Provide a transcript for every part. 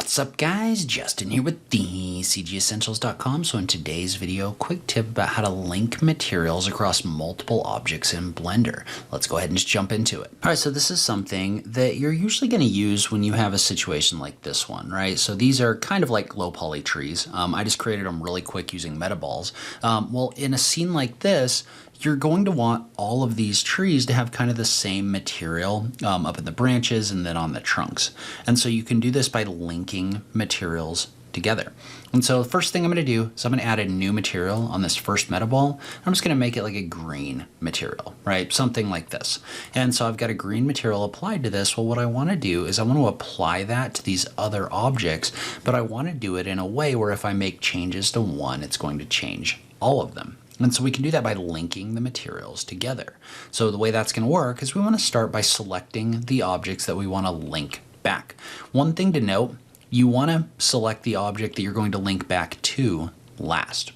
What's up guys, Justin here with the CGEssentials.com. So in today's video, quick tip about how to link materials across multiple objects in Blender. Let's go ahead and just jump into it. All right, so this is something that you're usually going to use when you have a situation like this one, right? So these are kind of like low poly trees. I just created them really quick using Metaballs. Well, in a scene like this, you're going to want all of these trees to have kind of the same material up in the branches and then on the trunks. And so you can do this by linking materials together. And so the first thing I'm going to do is I'm going to add a new material on this first metaball. I'm just going to make it like a green material, right? Something like this. And so I've got a green material applied to this. Well, what I want to do is I want to apply that to these other objects, but I want to do it in a way where if I make changes to one, it's going to change all of them. And so we can do that by linking the materials together. So the way that's going to work is we want to start by selecting the objects that we want to link back. One thing to note, you want to select the object that you're going to link back to last.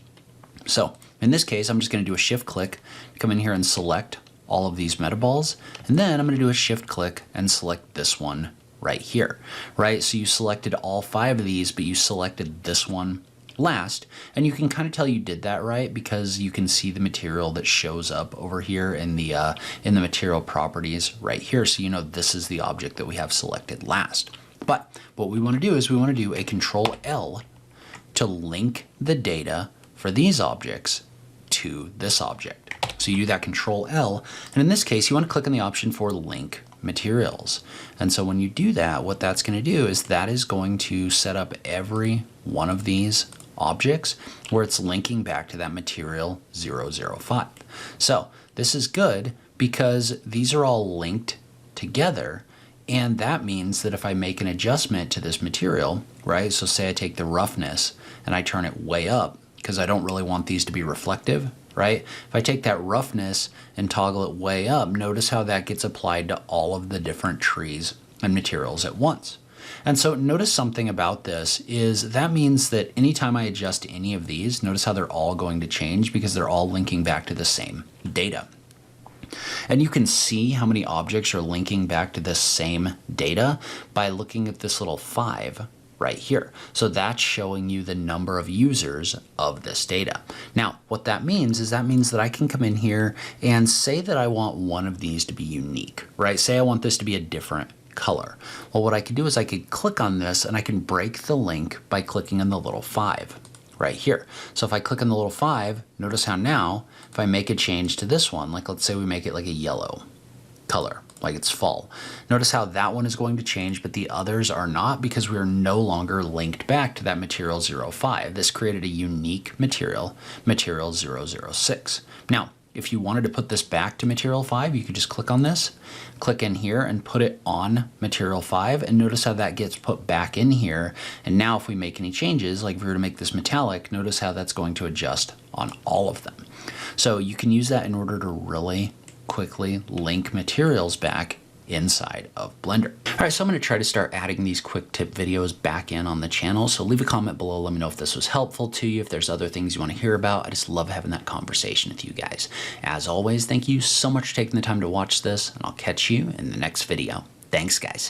So in this case, I'm just going to do a shift click, come in here and select all of these metaballs. And then I'm going to do a shift click and select this one right here, right? So you selected all 5 of these, but you selected this one last, and you can kind of tell you did that right because you can see the material that shows up over here in the material properties right here, so you know this is the object that we have selected last. But what we want to do is we want to do a Control L to link the data for these objects to this object. So you do that Control L, and in this case you want to click on the option for link materials. And so when you do that, what that's going to do is that is going to set up every one of these objects where it's linking back to that material 005. So this is good because these are all linked together, and that means that if I make an adjustment to this material, right, so say I take the roughness and I turn it way up because I don't really want these to be reflective, right? If I take that roughness and toggle it way up, notice how that gets applied to all of the different trees and materials at once. And so notice something about this is that means that anytime I adjust any of these, notice how they're all going to change because they're all linking back to the same data. And you can see how many objects are linking back to the same data by looking at this little 5 right here. So that's showing you the number of users of this data. Now, what that means is that I can come in here and say that I want one of these to be unique, right? Say I want this to be a different color. Well, what I could do is I could click on this and I can break the link by clicking on the little 5 right here. So if I click on the little 5, notice how now, if I make a change to this one, like let's say we make it like a yellow color, like it's fall. Notice how that one is going to change, but the others are not because we are no longer linked back to that material 05. This created a unique material, material 006. Now, if you wanted to put this back to material 5, you could just click on this, click in here and put it on material 5, and notice how that gets put back in here. And now if we make any changes, like if we were to make this metallic, notice how that's going to adjust on all of them. So you can use that in order to really quickly link materials back inside of Blender. All right, so I'm going to try to start adding these quick tip videos back in on the channel. So leave a comment below. Let me know if this was helpful to you. If there's other things you want to hear about, I just love having that conversation with you guys. As always, thank you so much for taking the time to watch this, and I'll catch you in the next video. Thanks, guys.